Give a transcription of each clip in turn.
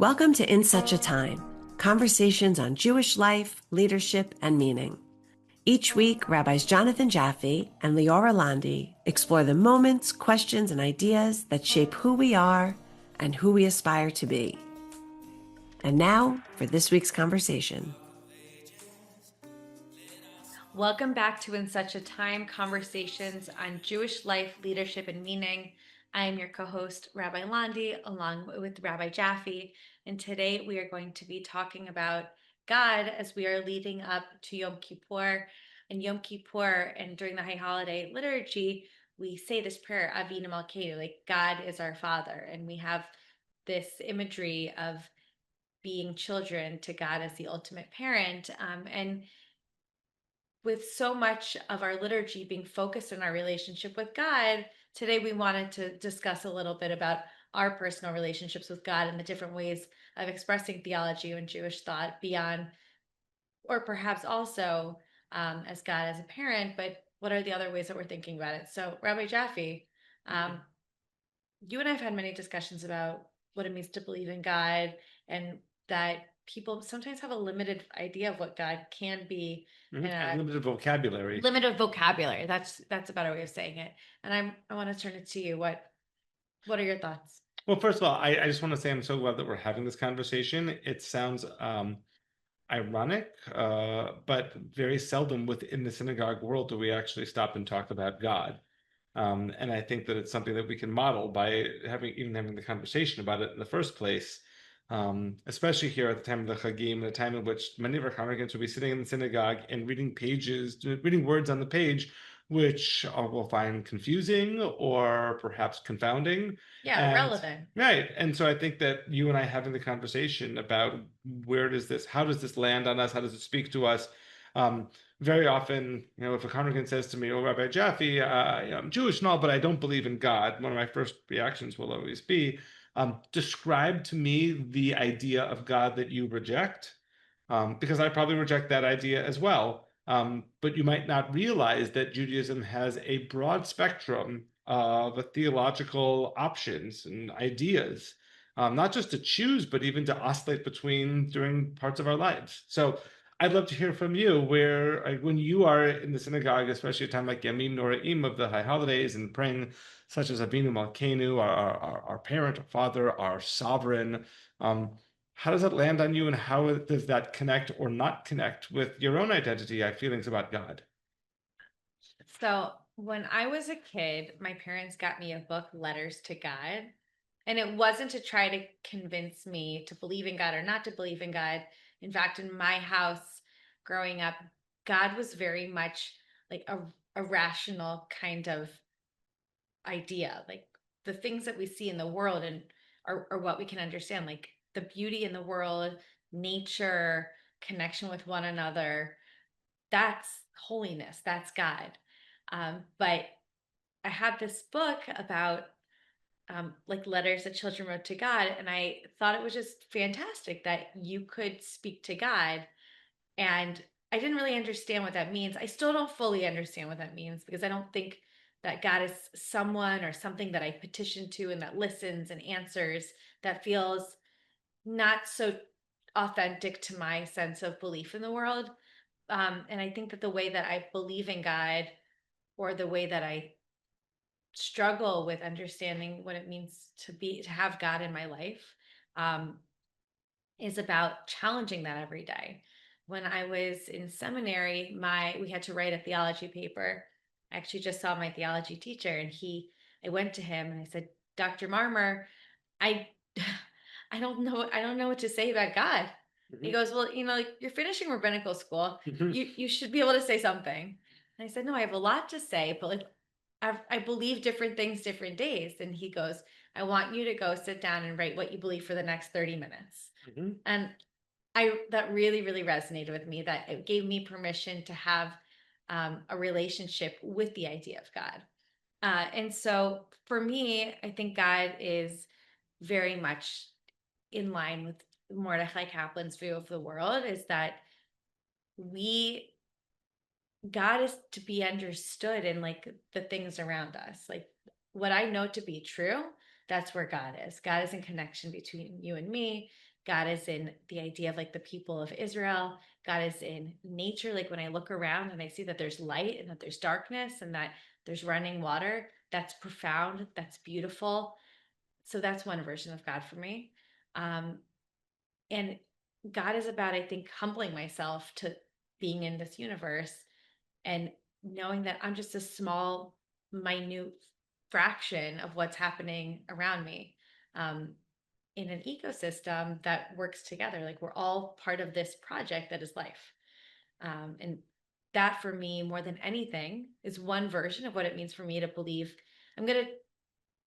Welcome to In Such a Time, conversations on Jewish life, leadership, and meaning. Each week, Rabbis Jonathan Jaffe and Liora Landi explore the moments, questions, and ideas that shape who we are and who we aspire to be. And now for this week's conversation. Welcome back to In Such a Time, conversations on Jewish life, leadership, and meaning. I am your co-host, Rabbi Landi, along with Rabbi Jaffe, and today we are going to be talking about God as we are leading up to Yom Kippur. And Yom Kippur, and during the High Holiday liturgy, we say this prayer, Avinu Malkeinu, like God is our Father, and we have this imagery of being children to God as the ultimate parent, and with so much of our liturgy being focused on our relationship with God, today we wanted to discuss a little bit about our personal relationships with God and the different ways of expressing theology and Jewish thought beyond, or perhaps also as God as a parent, but what are the other ways that we're thinking about it? So, Rabbi Jaffe, you and I have had many discussions about what it means to believe in God, and that people sometimes have a limited idea of what God can be, And and limited vocabulary. limited vocabulary. That's a better way of saying it. And I want to turn it to you. What are your thoughts? Well, first of all, I just want to say I'm so glad that we're having this conversation. It sounds ironic, but very seldom within the synagogue world do we actually stop and talk about God. And I think that it's something that we can model by having the conversation about it in the first place. Especially here at the time of the Chagim, a time in which many of our congregants will be sitting in the synagogue and reading words on the page, which will find confusing or perhaps confounding. Yeah, And relevant. right. And so I think that you and I having the conversation about how does this land on us? How does it speak to us? Very often, if a congregant says to me, "Oh, Rabbi Jaffe, I'm Jewish and all, but I don't believe in God," one of my first reactions will always be, describe to me the idea of God that you reject, because I probably reject that idea as well. But you might not realize that Judaism has a broad spectrum of theological options and ideas, not just to choose, but even to oscillate between during parts of our lives. So I'd love to hear from you when you are in the synagogue, especially at a time like Yamim Noraim of the High Holidays and praying such as Avinu Malkeinu, our parent, our father, our sovereign. How does that land on you, and how does that connect or not connect with your own identity, feelings about God? So when I was a kid, my parents got me a book, Letters to God. And it wasn't to try to convince me to believe in God or not to believe in God. In fact, in my house growing up, God was very much like a rational kind of idea. Like the things that we see in the world and are what we can understand, like the beauty in the world, nature, connection with one another. That's holiness. That's God. But I had this book about like letters that children wrote to God, and I thought it was just fantastic that you could speak to God. And I didn't really understand what that means. I still don't fully understand what that means because I don't think that God is someone or something that I petition to and that listens and answers. That feels not so authentic to my sense of belief in the world. And I think that the way that I believe in God, or the way that I struggle with understanding what it means to have God in my life, um, is about challenging that every day. When I was in seminary, my we had to write a theology paper. I actually just saw my theology teacher, and I went to him and I said, Dr. Marmer, I I don't know what to say about God. He goes, well, like, you're finishing rabbinical school. Mhm. You should be able to say something. And I said, no, I have a lot to say, but like I believe different things different days. And he goes, I want you to go sit down and write what you believe for the next 30 minutes. Mhm. And that really, really resonated with me, that it gave me permission to have a relationship with the idea of God. And so for me, I think God is very much in line with Mordecai Kaplan's view of the world, is that we God is to be understood in like the things around us. Like what I know to be true, that's where God is. God is in connection between you and me. God is in the idea of like the people of Israel. God is in nature. Like when I look around and I see that there's light and that there's darkness and that there's running water, that's profound, that's beautiful. So that's one version of God for me. Um, and God is about, I think, humbling myself to being in this universe and knowing that I'm just a small, minute fraction of what's happening around me, in an ecosystem that works together. Like we're all part of this project that is life. And that for me, more than anything, is one version of what it means for me to believe. I'm going to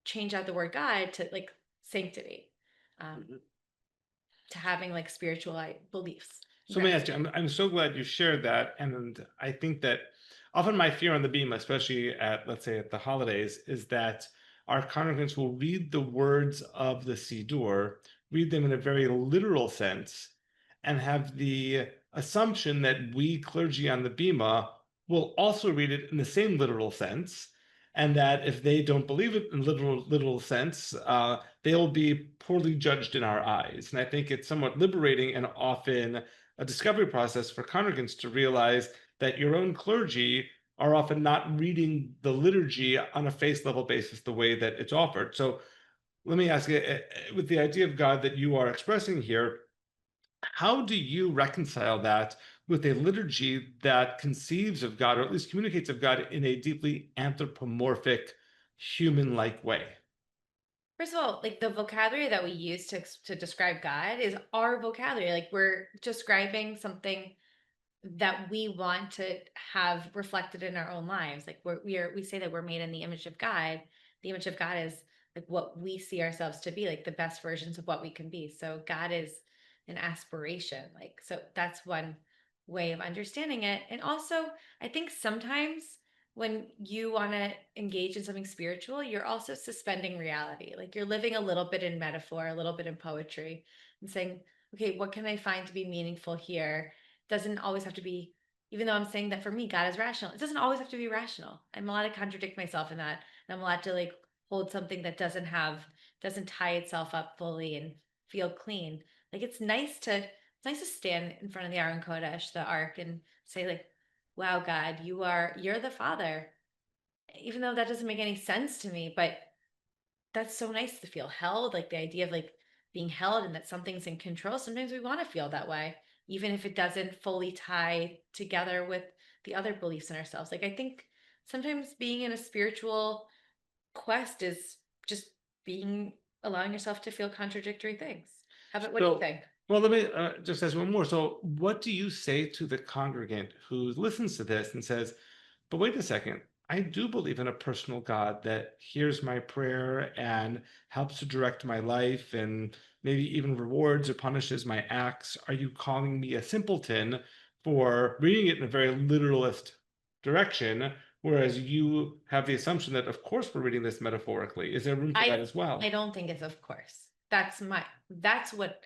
change out the word God to like sanctity, um, Mhm. to having like spiritual beliefs. So let me ask you, I'm so glad you shared that. And I think that often my fear on the beam, especially at, let's say, at the holidays, is that our congregants will read the words of the Siddur, read them in a very literal sense, and have the assumption that we clergy on the Bema will also read it in the same literal sense. And that if they don't believe it in literal sense, they'll be poorly judged in our eyes. And I think it's somewhat liberating and often a discovery process for congregants to realize that your own clergy are often not reading the liturgy on a face level basis the way that it's offered. So let me ask you, with the idea of God that you are expressing here, how do you reconcile that with a liturgy that conceives of God, or at least communicates of God in a deeply anthropomorphic, human like way? First of all, like the vocabulary that we use to describe God is our vocabulary. Like we're describing something that we want to have reflected in our own lives. Like we say that we're made in the image of God. The image of God is like what we see ourselves to be, like the best versions of what we can be. So God is an aspiration. Like so that's one way of understanding it. And also, I think sometimes when you want to engage in something spiritual, you're also suspending reality. Like you're living a little bit in metaphor, a little bit in poetry, and saying, okay, what can I find to be meaningful here? Doesn't always have to be, even though I'm saying that for me, God is rational, it doesn't always have to be rational. I'm allowed to contradict myself in that. And I'm allowed to like hold something that doesn't tie itself up fully and feel clean. Like it's nice to stand in front of the Aron Kodesh, the Ark, and say like, wow, God, you're the Father. Even though that doesn't make any sense to me, but that's so nice to feel held, like the idea of like being held and that something's in control. Sometimes we want to feel that way, even if it doesn't fully tie together with the other beliefs in ourselves. Like I think sometimes being in a spiritual quest is just being allowing yourself to feel contradictory things. What do you So, think? well, let me just ask one more. So, what do you say to the congregant who listens to this and says, but wait a second, I do believe in a personal God that hears my prayer and helps to direct my life and maybe even rewards or punishes my acts. Are you calling me a simpleton for reading it in a very literalist direction? Whereas you have the assumption that, of course, we're reading this metaphorically. Is there room for that I as well? I don't think it's of course. That's what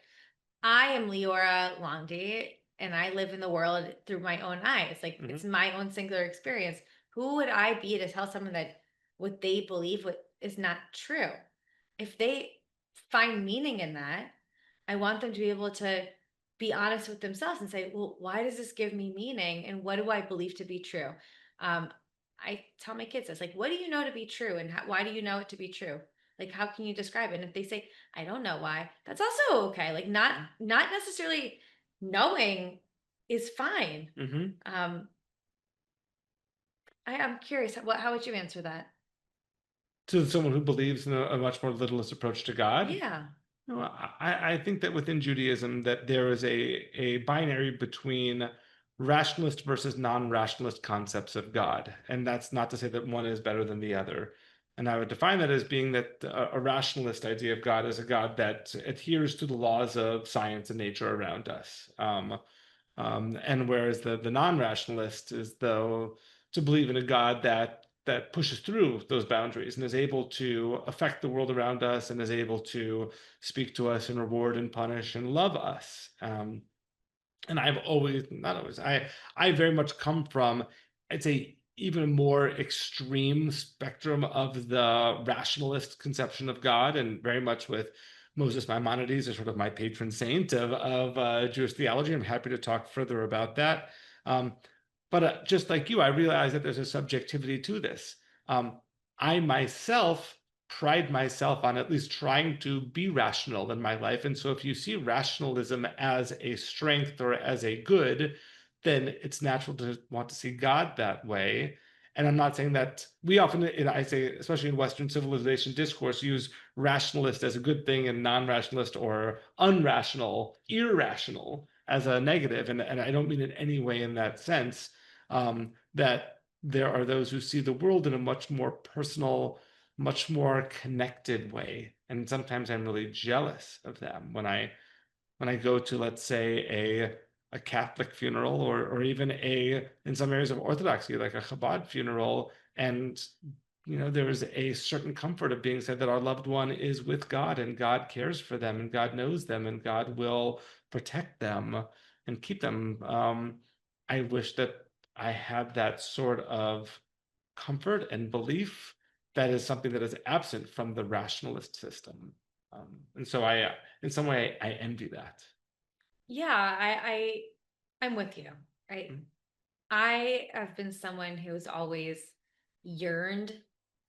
I am, Leora Londi, and I live in the world through my own eyes. Like Mhm. it's my own singular experience. Who would I be to tell someone that what they believe what is not true? If they find meaning in that, I want them to be able to be honest with themselves and say, well, why does this give me meaning? And what do I believe to be true? Um, I tell my kids this, like, what do you know to be true? And why do you know it to be true? Like, how can you describe it? And if they say, I don't know why, that's also okay. Like, not necessarily knowing is fine. Mhm. Um, I'm curious, how would you answer that? To someone who believes in a much more literalist approach to God. Yeah. No, I think that within Judaism that there is a binary between rationalist versus non-rationalist concepts of God. And that's not to say that one is better than the other. And I would define that as being that a rationalist idea of God is a God that adheres to the laws of science and nature around us. And whereas the non-rationalist is though to believe in a God that pushes through those boundaries and is able to affect the world around us and is able to speak to us and reward and punish and love us. And I've always, not always, I very much come from, I'd say, even a more extreme spectrum of the rationalist conception of God, and very much with Moses Maimonides is sort of my patron saint of Jewish theology. I'm happy to talk further about that. But just like you, I realize that there's a subjectivity to this. I myself pride myself on at least trying to be rational in my life. And so if you see rationalism as a strength or as a good, then it's natural to want to see God that way. And I'm not saying that we often, I say, especially in Western civilization discourse, use rationalist as a good thing and non-rationalist or unrational, irrational as a negative. And I don't mean in any way in that sense, that there are those who see the world in a much more personal, much more connected way. And sometimes I'm really jealous of them when I go to, let's say, a Catholic funeral or even in some areas of Orthodoxy, like a Chabad funeral, and there is a certain comfort of being said that our loved one is with God and God cares for them and God knows them and God will protect them and keep them. I wish that I had that sort of comfort and belief that is something that is absent from the rationalist system. And so in some way, I envy that. Yeah, I'm with you. Right. Mhm. I have been someone who's always yearned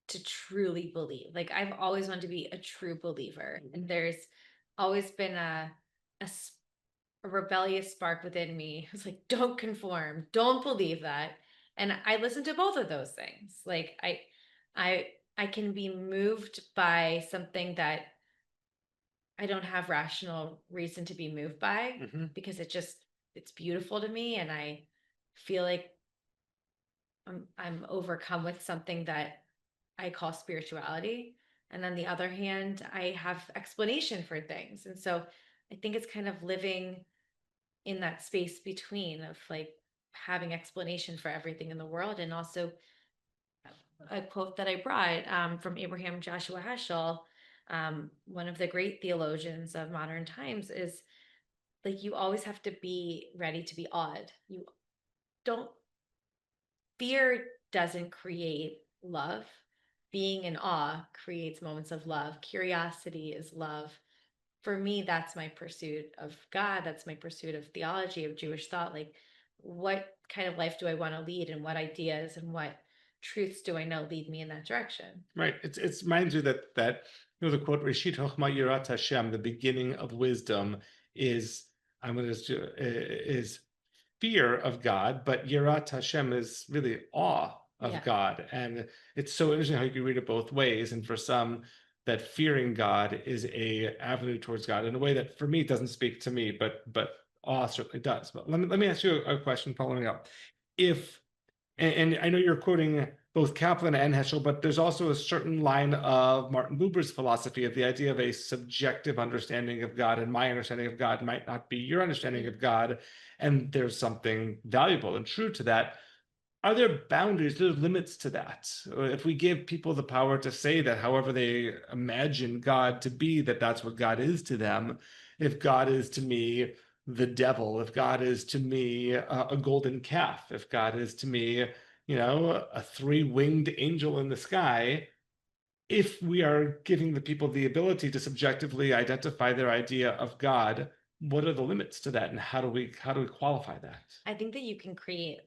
to truly believe. Like I've always wanted to be a true believer. And there's always been a rebellious spark within me. It's like, don't conform, don't believe that. And I listen to both of those things. Like I I can be moved by something that I don't have rational reason to be moved by Mhm. because it's beautiful to me and I feel like I'm overcome with something that I call spirituality. And on the other hand, I have explanation for things. And so I think it's kind of living in that space between of like having explanation for everything in the world. And also a quote that I brought from Abraham Joshua Heschel, one of the great theologians of modern times, is like you always have to be ready to be awed. You don't fear doesn't create love. Being in awe creates moments of love. Curiosity is love. For me, that's my pursuit of God. That's my pursuit of theology, of Jewish thought. Like, what kind of life do I want to lead, and what ideas and what truths do I know lead me in that direction? Right. It's reminds you that the quote Reshit Chochma Yirat Hashem, the beginning of wisdom is is fear of God, but Yirat Hashem is really awe of Yeah. God. And it's so interesting how you can read it both ways. And for some, that fearing God is a avenue towards God in a way that for me doesn't speak to me, but awe certainly does. But let me ask you a question following up. If and I know you're quoting both Kaplan and Heschel, but there's also a certain line of Martin Buber's philosophy of the idea of a subjective understanding of God, and my understanding of God might not be your understanding of God, and there's something valuable and true to that. Are there boundaries, there are limits to that? If we give people the power to say that however they imagine God to be, that that's what God is to them, if God is to me the devil, if God is to me a golden calf, if God is to me, a three-winged angel in the sky, if we are giving the people the ability to subjectively identify their idea of God, what are the limits to that, and how do we qualify that? I think that you can create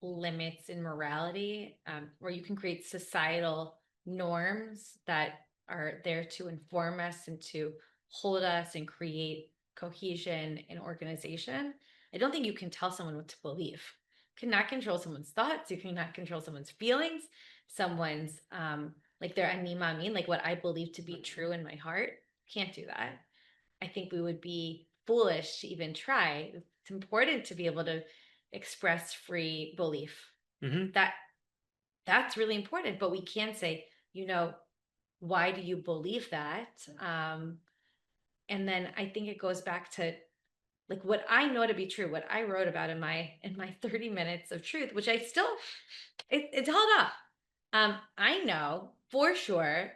limits in morality, or you can create societal norms that are there to inform us and to hold us and create cohesion in organization. I don't think you can tell someone what to believe. You cannot control someone's thoughts. You cannot control someone's feelings, someone's like their anima mean, like what I believe to be true in my heart. Can't do that. I think we would be foolish to even try. It's important to be able to express free belief. Mhm. That's really important, but we can say, why do you believe that? And then I think it goes back to like what I know to be true, what I wrote about in my 30 minutes of truth, which I still it's held up. I know for sure.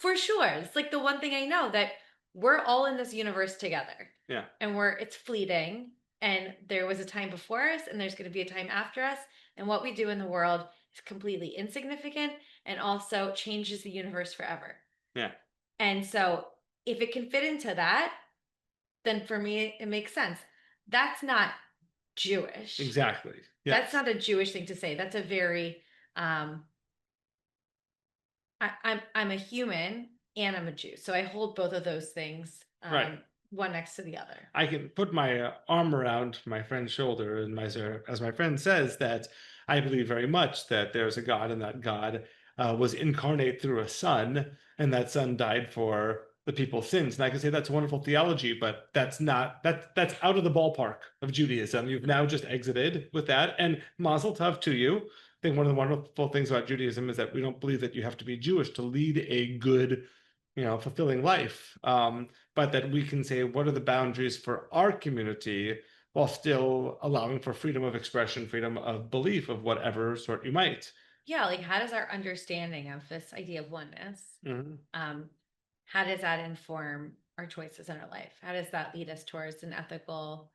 It's like the one thing I know that we're all in this universe together. Yeah. And it's fleeting. And there was a time before us, and there's going to be a time after us. And what we do in the world is completely insignificant and also changes the universe forever. Yeah. And so if it can fit into that, then for me, it makes sense. That's not Jewish. Exactly. That's Yes. not a Jewish thing to say. That's a very, I'm a human and I'm a Jew. So I hold both of those things, Right. one next to the other. I can put my arm around my friend's shoulder, and as my friend says, that I believe very much that there's a God, and that God was incarnate through a son, and that son died for the people's sins. And I can say that's wonderful theology, but that's not that's out of the ballpark of Judaism. You've now just exited with that, and Mazel Tov to you. I think one of the wonderful things about Judaism is that we don't believe that you have to be Jewish to lead a good, fulfilling life. But that we can say, what are the boundaries for our community while still allowing for freedom of expression, freedom of belief of whatever sort you might. Yeah, like how does our understanding of this idea of oneness, how does that inform our choices in our life? How does that lead us towards an ethical,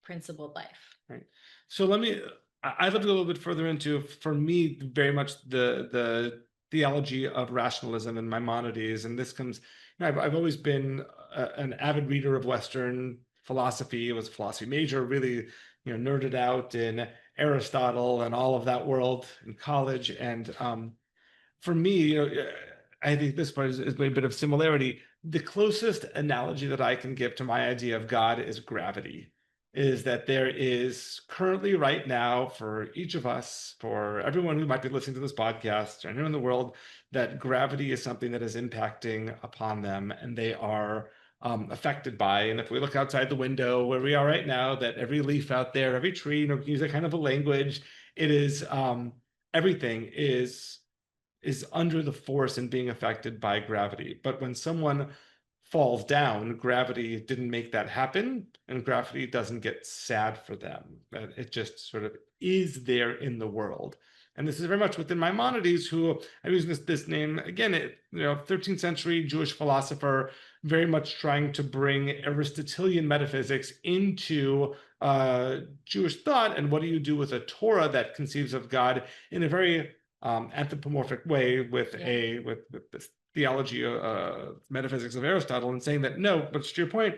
principled life? Right. So I'd love to go a little bit further into, for me, very much the theology of rationalism and Maimonides. And this comes, I've always been an avid reader of Western philosophy. I was a philosophy major, really, nerded out in Aristotle and all of that world in college. And for me, I think this part is a bit of similarity. The closest analogy that I can give to my idea of God is gravity. Is that there is currently right now for each of us, for everyone who might be listening to this podcast, or anyone in the world, that gravity is something that is impacting upon them, and they are affected by. And if we look outside the window where we are right now, that every leaf out there, every tree, we can use that kind of a language. It is everything is under the force and being affected by gravity. But when someone falls down, gravity didn't make that happen, and gravity doesn't get sad for them. It just sort of is there in the world. And this is very much within Maimonides, who I'm using this name again, 13th century Jewish philosopher, very much trying to bring Aristotelian metaphysics into Jewish thought. And what do you do with a Torah that conceives of God in a very anthropomorphic way with this theology, metaphysics of Aristotle, and saying that no, but to your point,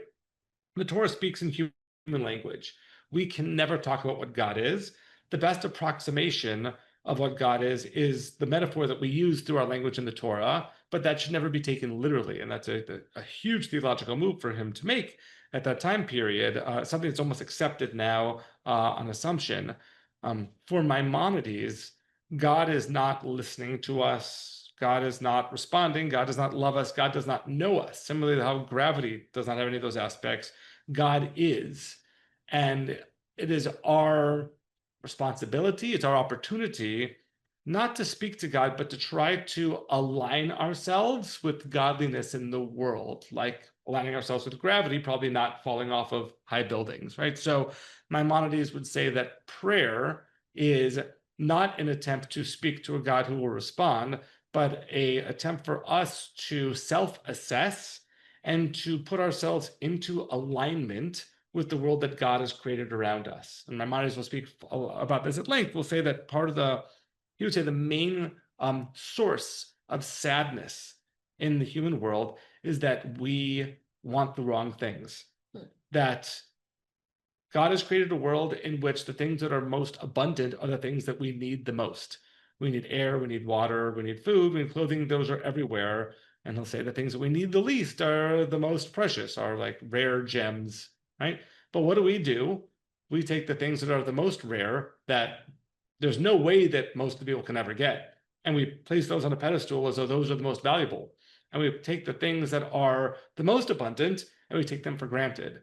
the Torah speaks in human language. We can never talk about what God is. The best approximation of what God is the metaphor that we use through our language in the Torah, but that should never be taken literally. And that's a huge theological move for him to make at that time period, something that's almost accepted now on assumption. For Maimonides, God is not listening to us. God is not responding. God does not love us. God does not know us. Similarly, how gravity does not have any of those aspects. God is. And it is our responsibility, it's our opportunity not to speak to God, but to try to align ourselves with godliness in the world, like aligning ourselves with gravity, probably not falling off of high buildings, right? So Maimonides would say that prayer is not an attempt to speak to a God who will respond, but an attempt for us to self-assess and to put ourselves into alignment with the world that God has created around us. And Maimonides will speak about this at length. We'll say that he would say the main source of sadness in the human world is that we want the wrong things. That God has created a world in which the things that are most abundant are the things that we need the most. We need air, we need water, we need food, we need clothing. Those are everywhere. And he'll say the things that we need the least are the most precious, are like rare gems, right? But what do? We take the things that are the most rare, that there's no way that most of the people can ever get, and we place those on a pedestal as though those are the most valuable. And we take the things that are the most abundant and we take them for granted.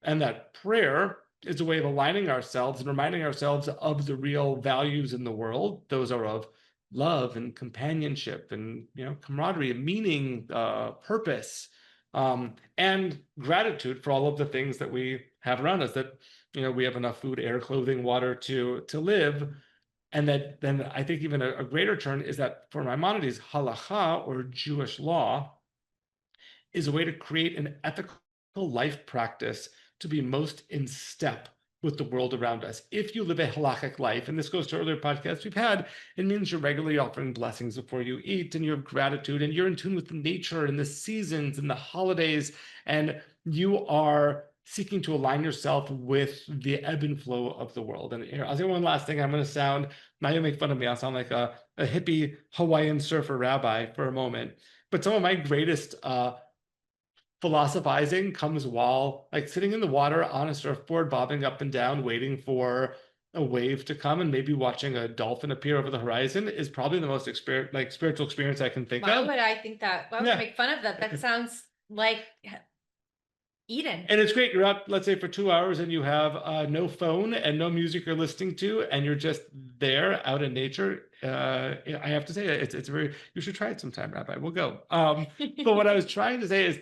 And that prayer is a way of aligning ourselves and reminding ourselves of the real values in the world. Those are of love and companionship and camaraderie and meaning, purpose, and gratitude for all of the things that we have around us, that we have enough food, air, clothing, water to live. And that then I think even a greater turn is that for Maimonides, halacha, or Jewish law, is a way to create an ethical life practice to be most in step with the world around us. If you live a halakhic life, and this goes to earlier podcasts we've had, it means you're regularly offering blessings before you eat, and you have gratitude, and you're in tune with the nature and the seasons and the holidays, and you are seeking to align yourself with the ebb and flow of the world. And here, I'll say one last thing. I'm going to sound, now you'll make fun of me, I'll sound like a hippie Hawaiian surfer rabbi for a moment. But some of my greatest philosophizing comes while like sitting in the water on a surfboard, bobbing up and down, waiting for a wave to come, and maybe watching a dolphin appear over the horizon is probably the most spiritual experience I can think Why of. would I think that? Why would I Yeah. make fun of that? That sounds like Eden. And it's great. You're up, let's say, for 2 hours, and you have no phone and no music you're listening to, and you're just there out in nature. I have to say, it's very. You should try it sometime, Rabbi. We'll go. But what I was trying to say is,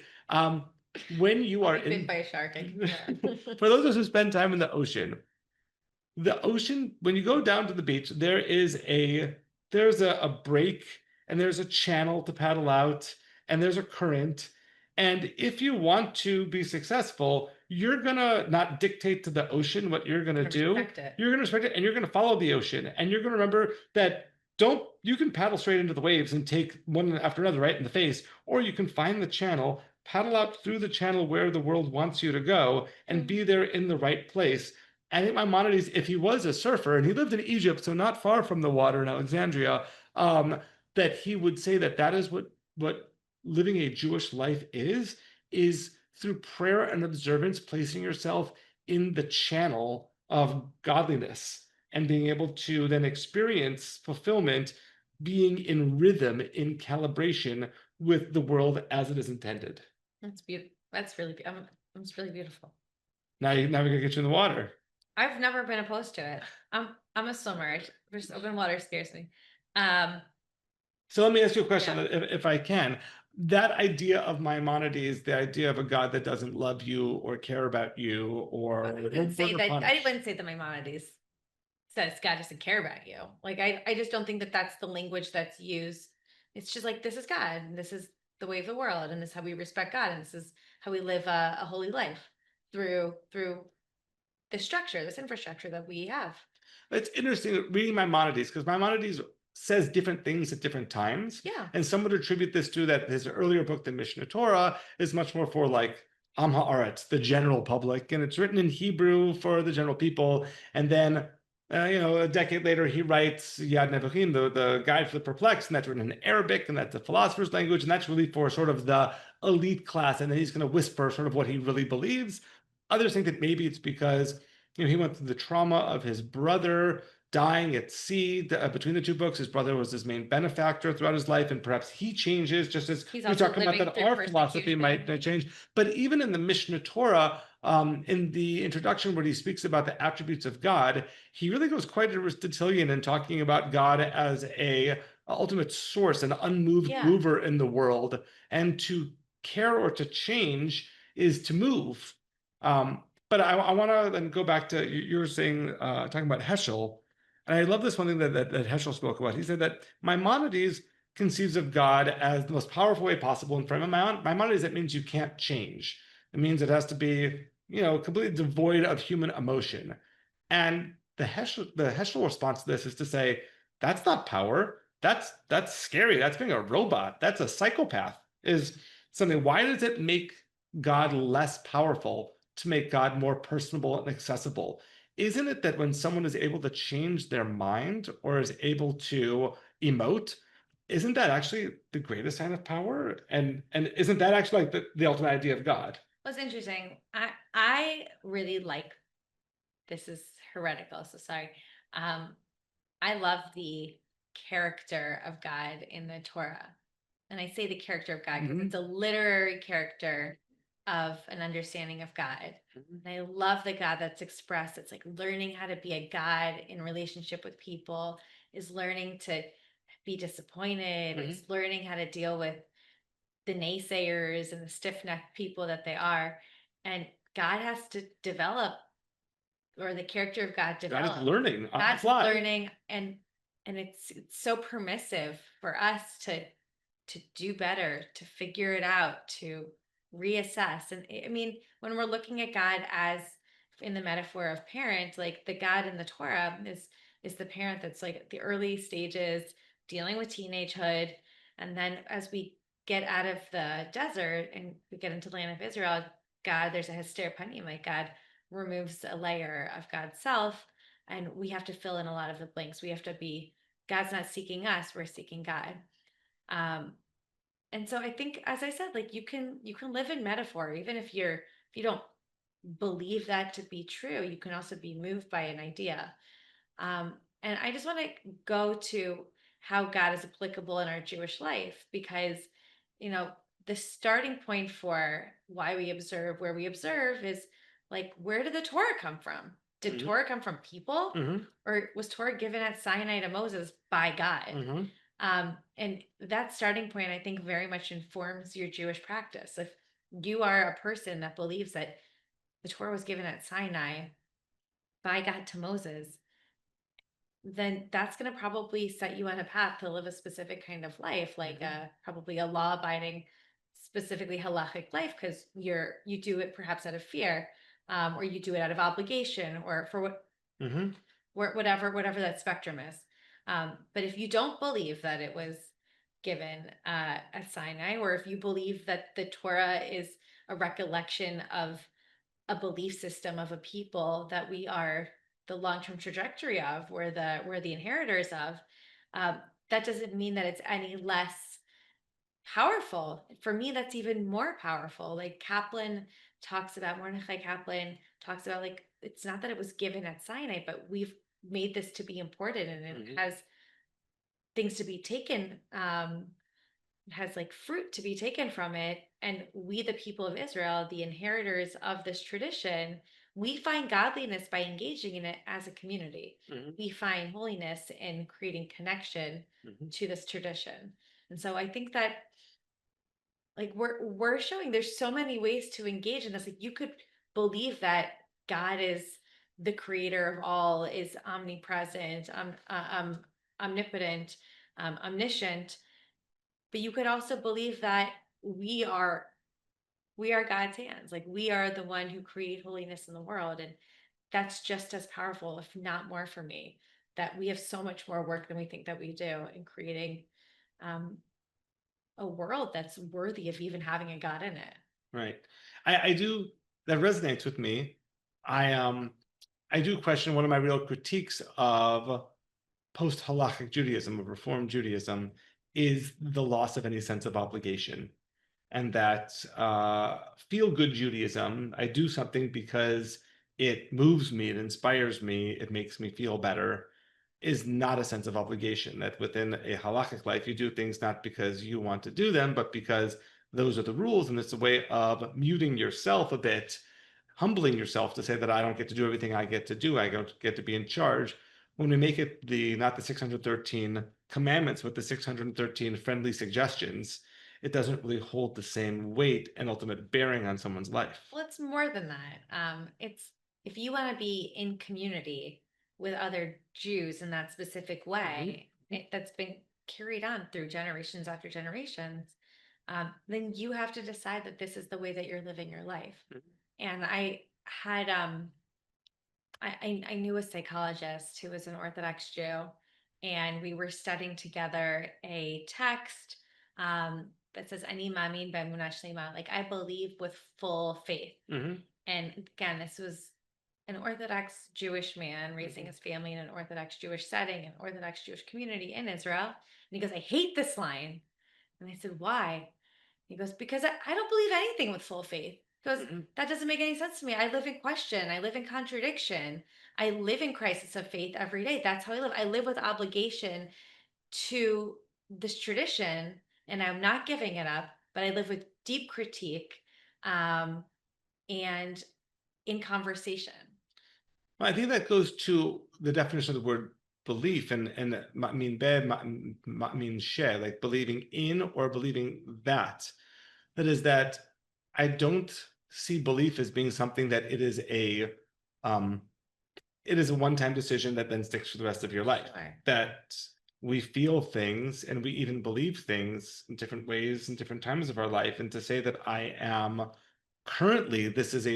when you are Bit in, by a shark. for those of us who spend time in the ocean, when you go down to the beach, there's a break, and there's a channel to paddle out, and there's a current. And if you want to be successful, you're gonna not dictate to the ocean what you're gonna do. Respect it. You're gonna respect it, and you're gonna follow the ocean, and you're gonna remember that you can paddle straight into the waves and take one after another right in the face, or you can find the channel, paddle out through the channel where the world wants you to go, and be there in the right place. I think Maimonides, if he was a surfer and he lived in Egypt, so not far from the water in Alexandria, that he would say that is what living a Jewish life is through prayer and observance, placing yourself in the channel of godliness and being able to then experience fulfillment, being in rhythm, in calibration with the world as it is intended. That's beautiful. That's really, it's really beautiful. Now we're gonna get you in the water. I've never been opposed to it. I'm a swimmer. Just open water scares me. So let me ask you a question, if I can. That idea of Maimonides, the idea of a God that doesn't love you or care about you, or I wouldn't say that Maimonides says God doesn't care about you. Like I just don't think that that's the language that's used. It's just like, this is God, and this is the way of the world, and this is how we respect God, and this is how we live a holy life through this structure, this infrastructure that we have. It's interesting reading Maimonides, because Maimonides says different things at different times. Yeah. And some would attribute this to that his earlier book, the Mishneh Torah, is much more for like Am Haaretz, the general public, and it's written in Hebrew for the general people. And then, a decade later, he writes Yad Nevuchim, the Guide for the Perplexed, and that's written in Arabic, and that's the philosopher's language, and that's really for sort of the elite class. And then he's going to whisper sort of what he really believes. Others think that maybe it's because he went through the trauma of his brother dying at sea. Between the two books, his brother was his main benefactor throughout his life, and perhaps he changes, just as we talk about that our philosophy might change. But even in the Mishneh Torah, in the introduction where he speaks about the attributes of God, he really goes quite Aristotelian in talking about God as a ultimate source, an unmoved mover in the world, and to care or to change is to move. But I want to then go back to you were saying, talking about Heschel. And I love this one thing that Heschel spoke about. He said that Maimonides conceives of God as the most powerful way possible. And for Maimonides, that means you can't change. It means it has to be, completely devoid of human emotion. And the Heschel response to this is to say, that's not power. That's scary. That's being a robot. That's a psychopath. Is something. Why does it make God less powerful to make God more personable and accessible? Isn't it that when someone is able to change their mind or is able to emote, isn't that actually the greatest sign of power? And isn't that actually like the ultimate idea of God? Well, it's interesting. I really like, this is heretical, so sorry. I love the character of God in the Torah. And I say the character of God because it's a literary character of an understanding of God. And I love the God that's expressed. It's like learning how to be a God in relationship with people, is learning to be disappointed. It's learning how to deal with the naysayers and the stiff-necked people that they are. And God has to develop, or the character of God develop. God is learning. God's learning, and it's so permissive for us to do better, to figure it out, to reassess. And I mean, when we're looking at God as in the metaphor of parent, like the God in the Torah is the parent that's like at the early stages dealing with teenagehood. And then as we get out of the desert and we get into the land of Israel, God, there's a hester panim, like God removes a layer of God's self, and we have to fill in a lot of the blanks. We have to be, God's not seeking us, we're seeking God. Um, and so I think, as I said, like you can live in metaphor, even if you don't believe that to be true, you can also be moved by an idea. And I just want to go to how God is applicable in our Jewish life, because, you know, the starting point for why we observe where we observe is like, where did the Torah come from? Did Mhm. Torah come from people, Hmm. or was Torah given at Sinai to Moses by God? Hmm. And that starting point, I think, very much informs your Jewish practice. If you are a person that believes that the Torah was given at Sinai by God to Moses, then that's going to probably set you on a path to live a specific kind of life, like probably a law-abiding, specifically halachic life, because you do it perhaps out of fear, or you do it out of obligation, or for Hmm. whatever that spectrum is. But if you don't believe that it was given at Sinai, or if you believe that the Torah is a recollection of a belief system of a people that we are the long-term trajectory of, we're the inheritors of, um, that doesn't mean that it's any less powerful. For me, that's even more powerful. Like Mordechai Kaplan talks about, like, it's not that it was given at Sinai, but we've made this to be important, and it has things to be taken, has like fruit to be taken from it. And we, the people of Israel, the inheritors of this tradition, we find godliness by engaging in it as a community. We find holiness in creating connection to this tradition. And so I think that, like, we're showing there's so many ways to engage in this. Like, you could believe that God is the creator of all, is omnipresent, omnipotent, omniscient, but you could also believe that we are God's hands. Like, we are the one who create holiness in the world. And that's just as powerful, if not more, for me, that we have so much more work than we think that we do in creating um, a world that's worthy of even having a God in it. Right. I do, that resonates with me. I do question, one of my real critiques of post-Halachic Judaism, of Reform Judaism, is the loss of any sense of obligation. And that feel-good Judaism, I do something because it moves me, it inspires me, it makes me feel better, is not a sense of obligation. That within a halachic life, you do things not because you want to do them, but because those are the rules, and it's a way of muting yourself a bit, humbling yourself to say that I don't get to do everything I get to do. I don't get to be in charge. When we make it not the 613 commandments, but the 613 friendly suggestions, it doesn't really hold the same weight and ultimate bearing on someone's life. Well, it's more than that. It's, if you want to be in community with other Jews in that specific way, that's been carried on through generations after generations, then you have to decide that this is the way that you're living your life. And I had I knew a psychologist who was an Orthodox Jew, and we were studying together a text that says "Ani mamin be'emunah shlema," like, I believe with full faith. And again, this was an Orthodox Jewish man raising his family in an Orthodox Jewish setting, an Orthodox Jewish community in Israel. And he goes, "I hate this line." And I said, "Why?" He goes, "Because I don't believe anything with full faith." He goes, "That doesn't make any sense to me. I live in question. I live in contradiction. I live in crisis of faith every day. That's how I live. I live with obligation to this tradition, and I'm not giving it up, but I live with deep critique, and in conversation." Well, I think that goes to the definition of the word belief, and ma'min ma'min she, like believing in or believing that. That is that I don't see belief as being something that it is a one-time decision that then sticks for the rest of your life. Sure. That we feel things and we even believe things in different ways in different times of our life. And to say that I am currently, this is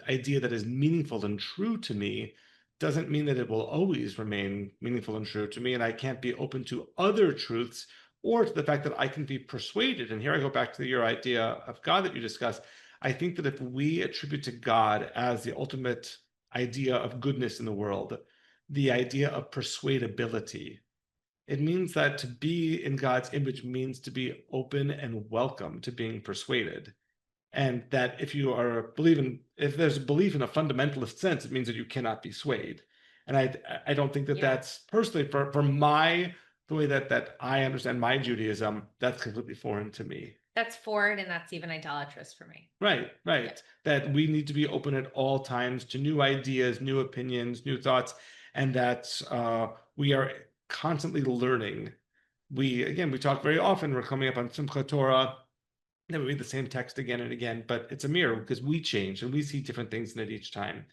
idea that is meaningful and true to me doesn't mean that it will always remain meaningful and true to me, and I can't be open to other truths or to the fact that I can be persuaded. And here I go back to your idea of God that you discussed. I think that if we attribute to God as the ultimate idea of goodness in the world, the idea of persuadability, it means that to be in God's image means to be open and welcome to being persuaded. And that if you are believing, if there's a belief in a fundamentalist sense, it means that you cannot be swayed. And I don't think that Yeah. that's personally for the way that I understand my Judaism, that's completely foreign to me. That's forward, and that's even idolatrous for me. Right. Yeah. That we need to be open at all times to new ideas, new opinions, new thoughts, and that we are constantly learning. We talk very often, we're coming up on Simchat Torah, then we read the same text again and again, but it's a mirror because we change and we see different things in it each time.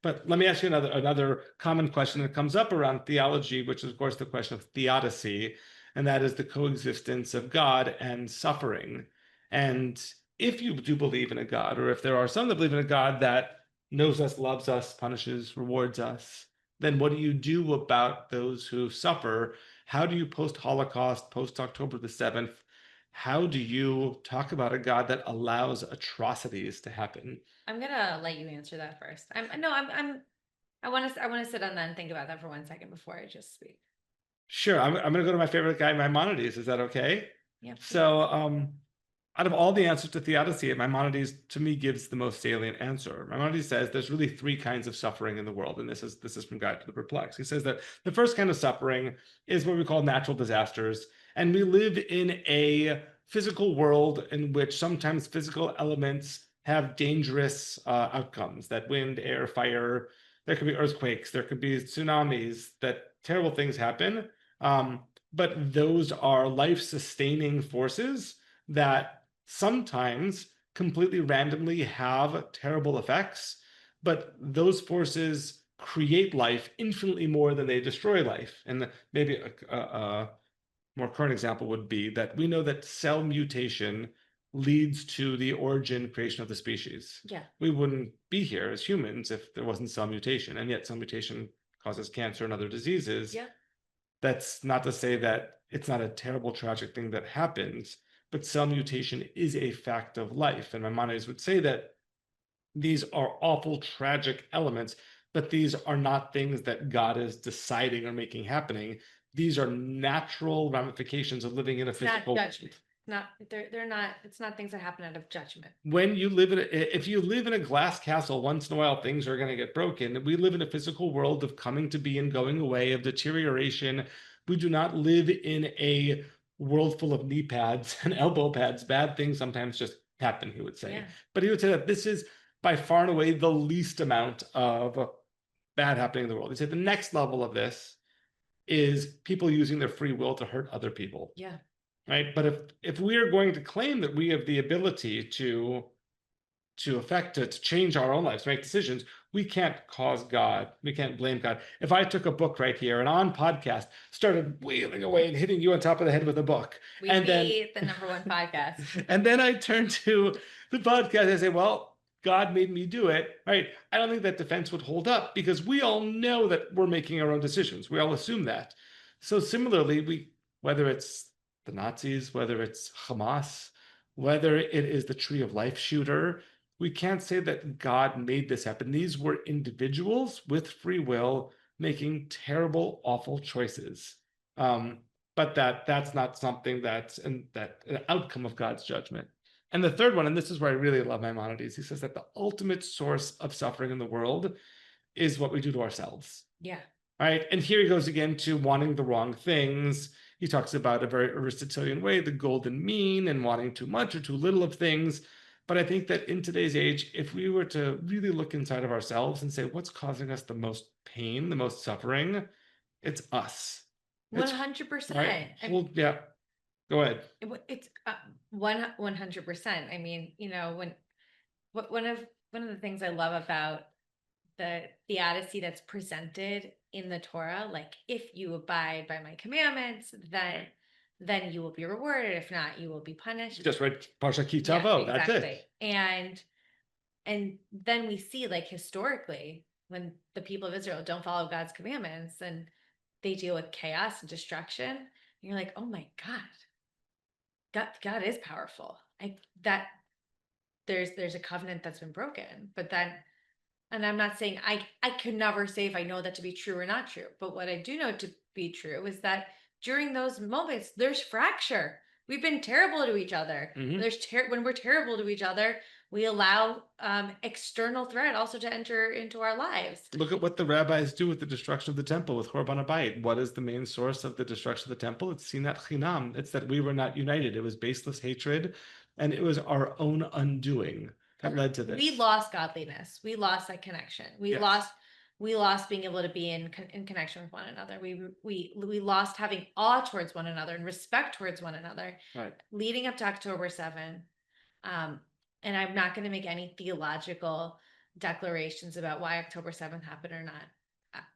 But let me ask you another common question that comes up around theology, which is, of course, the question of theodicy, and that is the coexistence of God and suffering. And if you do believe in a God, or if there are some that believe in a God that knows us, loves us, punishes, rewards us, then what do you do about those who suffer? How do you post-Holocaust, post-October the 7th, how do you talk about a God that allows atrocities to happen? I'm gonna let you answer that first. I want to sit on that and think about that for 1 second before I just speak. Sure, I'm going to go to my favorite guy, Maimonides. Is that okay? Yeah. So, out of all the answers to theodicy, Maimonides to me gives the most salient answer. Maimonides says there's really three kinds of suffering in the world, and this is from Guide to the Perplexed. He says that the first kind of suffering is what we call natural disasters, and we live in a physical world in which sometimes physical elements have dangerous outcomes. That wind, air, fire. There could be earthquakes. There could be tsunamis. That terrible things happen. But those are life-sustaining forces that sometimes completely randomly have terrible effects, but those forces create life infinitely more than they destroy life. And maybe a more current example would be that we know that cell mutation leads to the origin creation of the species. Yeah. We wouldn't be here as humans if there wasn't cell mutation, and yet cell mutation causes cancer and other diseases. Yeah. That's not to say that it's not a terrible, tragic thing that happens, but cell mutation is a fact of life. And Maimonides would say that these are awful, tragic elements, but these are not things that God is deciding or making happening. These are natural ramifications of living in a physical Not judgment. They're not. It's not things that happen out of judgment. When you live if you live in a glass castle, once in a while things are going to get broken. We live in a physical world of coming to be and going away, of deterioration. We do not live in a world full of knee pads and elbow pads. Bad things sometimes just happen, he would say. Yeah. But he would say that this is by far and away the least amount of bad happening in the world. He said the next level of this is people using their free will to hurt other people. Yeah. Right. But if we are going to claim that we have the ability to change our own lives, make decisions, we can't cause God. We can't blame God. If I took a book right here and on podcast started wheeling away and hitting you on top of the head with a book, We'd and be the #1 podcast. and then I turn to the podcast and say, well, God made me do it, right? I don't think that defense would hold up because we all know that we're making our own decisions. We all assume that. So similarly, whether it's the Nazis, whether it's Hamas, whether it is the Tree of Life shooter, we can't say that God made this happen. These were individuals with free will making terrible, awful choices. But that's not something that's an outcome of God's judgment. And the third one, and this is where I really love Maimonides, he says that the ultimate source of suffering in the world is what we do to ourselves. Yeah. Right. And here he goes again to wanting the wrong things. He talks about a very Aristotelian way, the golden mean, and wanting too much or too little of things. But I think that in today's age, if we were to really look inside of ourselves and say, what's causing us the most pain, the most suffering, it's us. 100%. Right? Well, yeah. Go ahead. It's 100%. I mean, one of the things I love about the theodicy that's presented in the Torah, like if you abide by my commandments, then you will be rewarded. If not, you will be punished. Just read Parsha Ki Yeah, Tavo. That's exactly. it. And And then we see, like, historically, when the people of Israel don't follow God's commandments and they deal with chaos and destruction, and you're like, oh my God is powerful. That there's a covenant that's been broken. But then, and I'm not saying I could never say if I know that to be true or not true, but what I do know to be true is that during those moments, there's fracture. We've been terrible to each other. Mhm. When we're terrible to each other, we allow external threat also to enter into our lives. Look at what the rabbis do with the destruction of the temple with Chorban Abayit. What is the main source of the destruction of the temple? It's Sinat Chinam. It's that we were not united. It was baseless hatred, and it was our own undoing that led to this. We lost godliness. We lost that connection. Yes. We lost being able to be in connection with one another. We lost having awe towards one another and respect towards one another. Right. Leading up to October 7th. And I'm not going to make any theological declarations about why October 7th happened or not.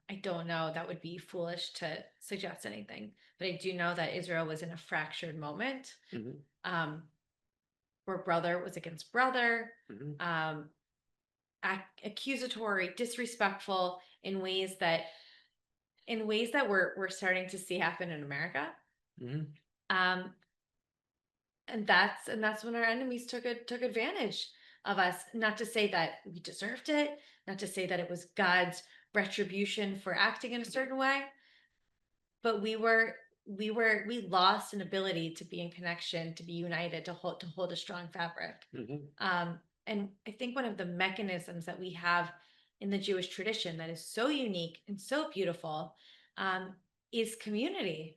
I don't know. That would be foolish to suggest anything. But I do know that Israel was in a fractured moment. Where brother was against brother, accusatory, disrespectful in ways that we're starting to see happen in America. And that's when our enemies took advantage of us. Not to say that we deserved it, not to say that it was God's retribution for acting in a certain way, but we lost an ability to be in connection, to be united, to hold a strong fabric. And I think one of the mechanisms that we have in the Jewish tradition that is so unique and so beautiful is community,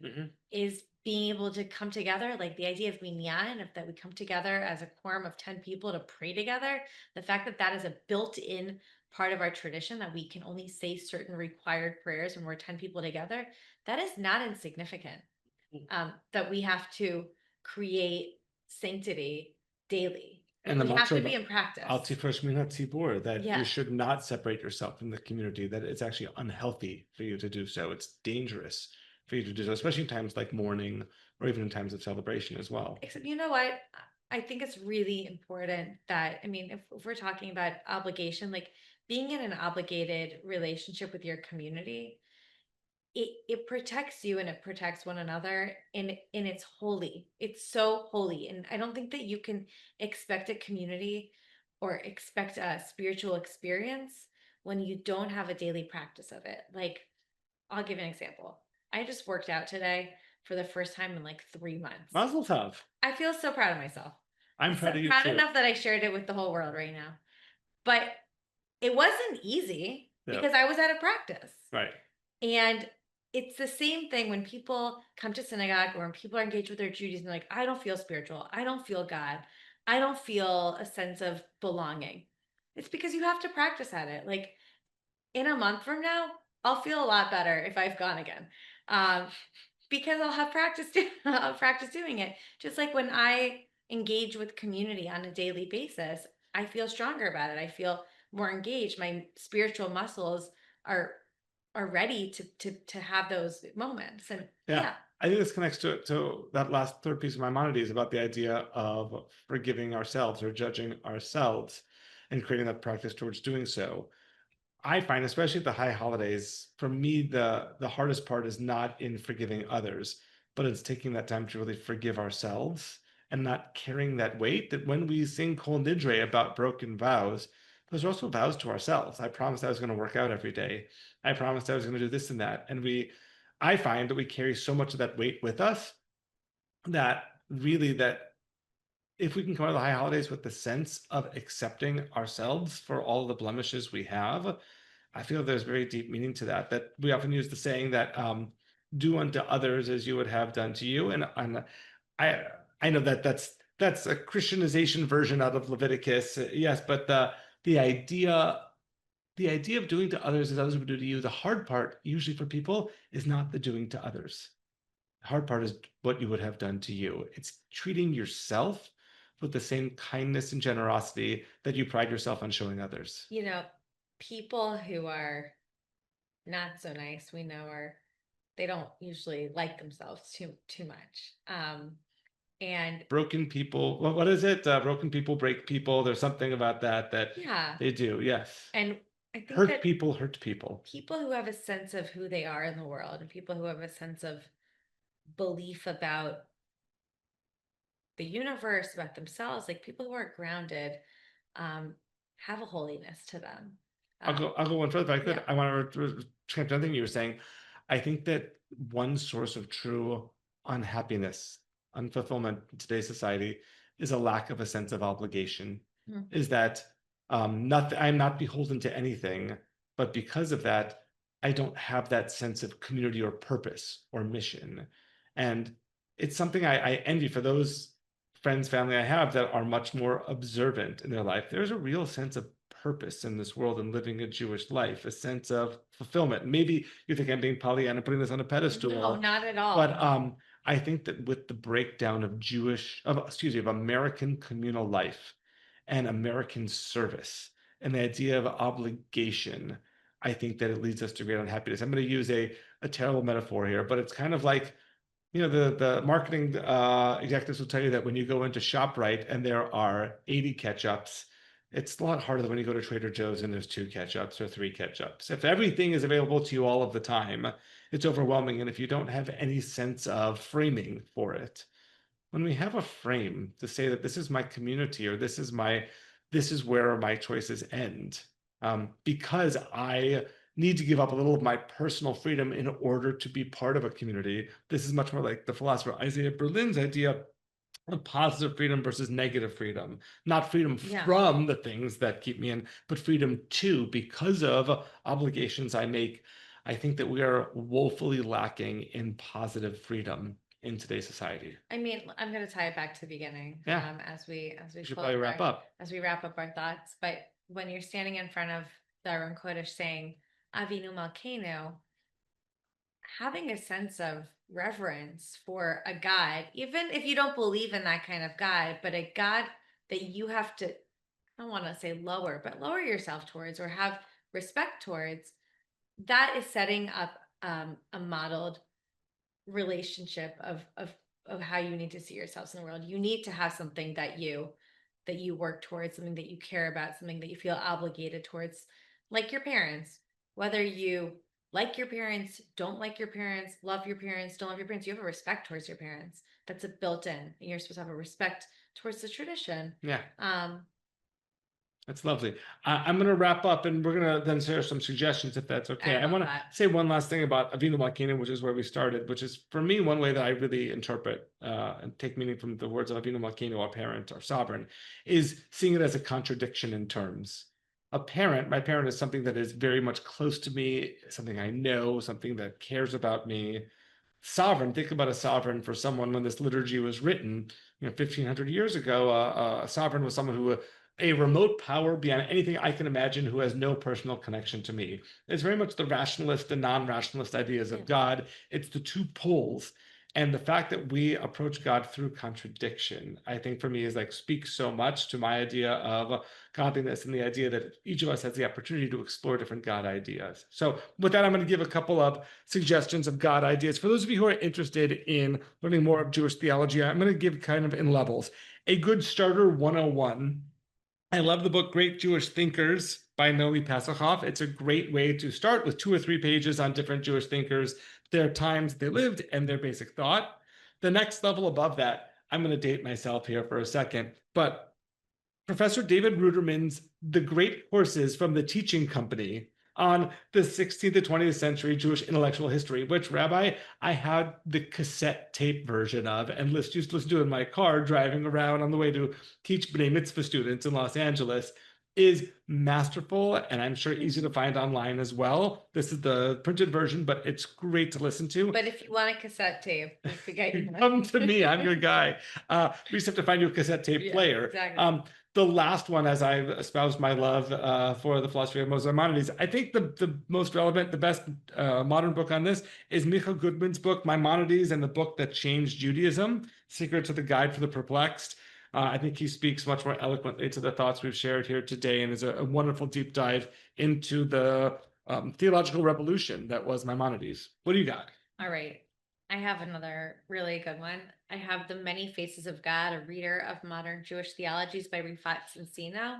is being able to come together, like the idea of minyan, that we come together as a quorum of 10 people to pray together. The fact that that is a built-in part of our tradition, that we can only say certain required prayers when we're 10 people together, that is not insignificant. That we have to create sanctity daily. And we the have to mantra be in practice. Al tifresh min hatzibur, that Yeah. you should not separate yourself from the community, that it's actually unhealthy for you to do so. It's dangerous for you to do so, especially in times like mourning or even in times of celebration as well. Except, you know what? I think it's really important that, I mean, if we're talking about obligation, like being in an obligated relationship with your community, it protects you and it protects one another, and it's holy. It's so holy. And I don't think that you can expect a community or expect a spiritual experience when you don't have a daily practice of it. Like, I'll give you an example. I just worked out today for the first time in like 3 months. Mazel tov. I feel so proud of myself. I'm proud of you proud too. enough that I shared it with the whole world right now. But it wasn't easy because I was out of practice. Right. And it's the same thing when people come to synagogue or when people are engaged with their Judaism, they're like, I don't feel spiritual. I don't feel God. I don't feel a sense of belonging. It's because you have to practice at it. Like, in a month from now, I'll feel a lot better if I've gone again. Because I'll have practice doing it. Just like when I engage with community on a daily basis, I feel stronger about it. I feel more engaged. My spiritual muscles are ready to have those moments. And yeah. I think this connects to that last third piece of Maimonides about the idea of forgiving ourselves or judging ourselves and creating that practice towards doing so. I find, especially at the high holidays, for me, the hardest part is not in forgiving others, but it's taking that time to really forgive ourselves and not carrying that weight. That when we sing Kol Nidre about broken vows, those are also vows to ourselves. I promised I was going to work out every day. I promised I was going to do this and that. And I find that we carry so much of that weight with us that really, that if we can come out of the high holidays with the sense of accepting ourselves for all the blemishes we have, I feel there's very deep meaning to that. That we often use the saying that do unto others as you would have done to you. And I know that that's a Christianization version out of Leviticus, yes, but the idea of doing to others as others would do to you, the hard part usually for people is not the doing to others. The hard part is what you would have done to you. It's treating yourself with the same kindness and generosity that you pride yourself on showing others. You know, people who are not so nice, we know, they don't usually like themselves too much. And Broken people. What is it? Broken people break people. There's something about that yeah, they do. Yes. and I think Hurt that people hurt people. people who have a sense of who they are in the world and people who have a sense of belief about the universe, about themselves, like people who are grounded, um, have a holiness to them. I'll go one further if I could. Yeah. I want to change something you were saying. I think that one source of true unhappiness, unfulfillment in today's society is a lack of a sense of obligation. Mm. Is that I'm not beholden to anything, but because of that, I don't have that sense of community or purpose or mission. And it's something I envy for those friends, family I have that are much more observant in their life. There's a real sense of purpose in this world and living a Jewish life, a sense of fulfillment. Maybe you think I'm being Pollyanna, putting this on a pedestal. No, not at all. But I think that with the breakdown of of American communal life and American service and the idea of obligation, I think that it leads us to great unhappiness. I'm going to use a terrible metaphor here, but it's kind of like, the marketing executives will tell you that when you go into ShopRite and there are 80 ketchups, it's a lot harder than when you go to Trader Joe's and there's 2 ketchups or 3 ketchups. If everything is available to you all of the time, it's overwhelming. And if you don't have any sense of framing for it, when we have a frame to say that this is my community or this is where my choices end, because I need to give up a little of my personal freedom in order to be part of a community. This is much more like the philosopher Isaiah Berlin's idea of positive freedom versus negative freedom. Not freedom from the things that keep me in, but freedom to, because of obligations I make. I think that we are woefully lacking in positive freedom in today's society. I mean, I'm going to tie it back to the beginning. Yeah. As we should probably wrap up. As we wrap up our thoughts, but when you're standing in front of the Aron Kodesh saying Avinu Malkeinu, having a sense of reverence for a God, even if you don't believe in that kind of God, but a God that you have to, I don't want to say lower, but lower yourself towards or have respect towards, that is setting up a modeled relationship of how you need to see yourselves in the world. You need to have something that you work towards, something that you care about, something that you feel obligated towards, like your parents. Whether you like your parents, don't like your parents, love your parents, don't love your parents, you have a respect towards your parents. That's a built-in, and you're supposed to have a respect towards the tradition. Yeah. That's lovely. I'm going to wrap up, and we're going to then share some suggestions, if that's okay. I want to say one last thing about Avinu Malkeinu, which is where we started, which is, for me, one way that I really interpret and take meaning from the words of Avinu Malkeinu, our parent, our sovereign, is seeing it as a contradiction in terms. My parent is something that is very much close to me, something I know, something that cares about me. Sovereign, think about a sovereign for someone when this liturgy was written, 1,500 years ago. A sovereign was someone who, a remote power beyond anything I can imagine, who has no personal connection to me. It's very much the rationalist and non-rationalist ideas of God. It's the two poles. And the fact that we approach God through contradiction, I think for me is speaks so much to my idea of godliness and the idea that each of us has the opportunity to explore different God ideas. So with that, I'm going to give a couple of suggestions of God ideas. For those of you who are interested in learning more of Jewish theology, I'm going to give kind of in levels. A good starter 101. I love the book Great Jewish Thinkers by Nomi Pesachov. It's a great way to start with 2 or 3 pages on different Jewish thinkers, their times they lived, and their basic thought. The next level above that, I'm going to date myself here for a second, but Professor David Ruderman's The Great Horses from the Teaching Company on the 16th to 20th century Jewish intellectual history, which, Rabbi, I had the cassette tape version of and used to listen to in my car driving around on the way to teach B'nai Mitzvah students in Los Angeles, is masterful, and I'm sure easy to find online as well. This is the printed version, but it's great to listen to. But if you want a cassette tape, come to me. I'm your guy. We just have to find you a cassette tape player. Exactly. The last one, as I espoused my love for the philosophy of Maimonides, I think the most relevant, the best modern book on this is Michael Goodman's book, Maimonides and the Book That Changed Judaism, Secrets of the Guide for the Perplexed. I think he speaks much more eloquently to the thoughts we've shared here today, and is a wonderful deep dive into the theological revolution that was Maimonides. What do you got? All right. I have another really good one. I have The Many Faces of God, a reader of modern Jewish theologies by Rifat Cincino.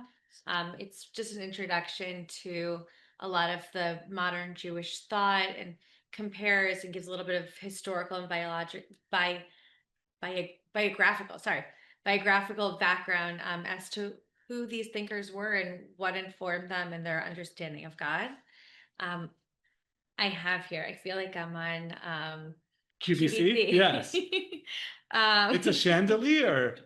It's just an introduction to a lot of the modern Jewish thought and compares and gives a little bit of historical and biographical background as to who these thinkers were and what informed them and their understanding of God. Um, I have here, I feel like I'm on QVC? Yes. It's a chandelier.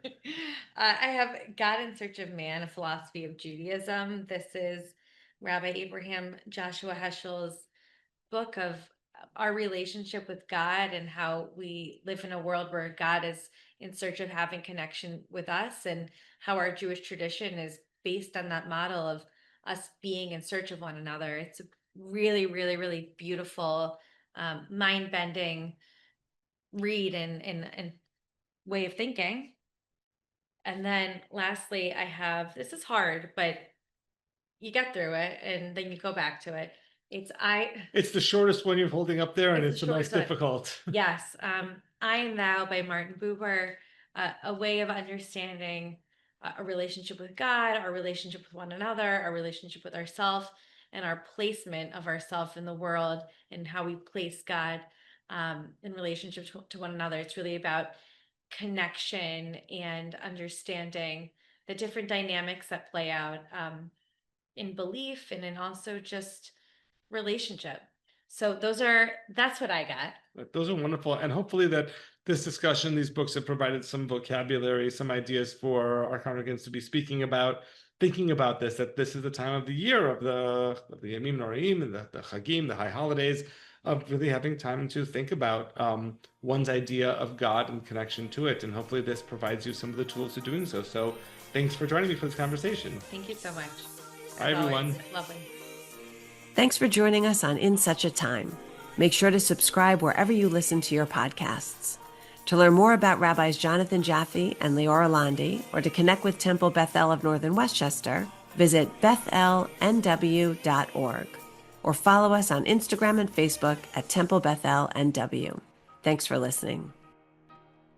I have God in Search of Man, a philosophy of Judaism. This is Rabbi Abraham Joshua Heschel's book of our relationship with God and how we live in a world where God is in search of having connection with us, and how our Jewish tradition is based on that model of us being in search of one another. It's a really, really, really beautiful, mind-bending read and way of thinking. And then lastly, I have, this is hard, but you get through it and then you go back to it. It's the shortest one you're holding up there, and It's it's the the most shortest difficult. Yes. I Am Thou by Martin Buber, a way of understanding a relationship with God, our relationship with one another, our relationship with ourselves, and our placement of ourselves in the world, and how we place God in relationship to one another. It's really about connection and understanding the different dynamics that play out in belief and in also just relationship. So that's what I got. Those are wonderful. And hopefully that this discussion, these books have provided some vocabulary, some ideas for our congregants to be speaking about, thinking about this, that this is the time of the year of the Yamim Noraim and the Chagim, the high holidays, of really having time to think about one's idea of God and connection to it. And hopefully this provides you some of the tools to doing so. So thanks for joining me for this conversation. Thank you so much. Bye, everyone. Lovely. Thanks for joining us on In Such a Time. Make sure to subscribe wherever you listen to your podcasts. To learn more about Rabbis Jonathan Jaffe and Leora Landi, or to connect with Temple Beth-El of Northern Westchester, visit bethelnw.org, or follow us on Instagram and Facebook at Temple Beth-El NW. Thanks for listening.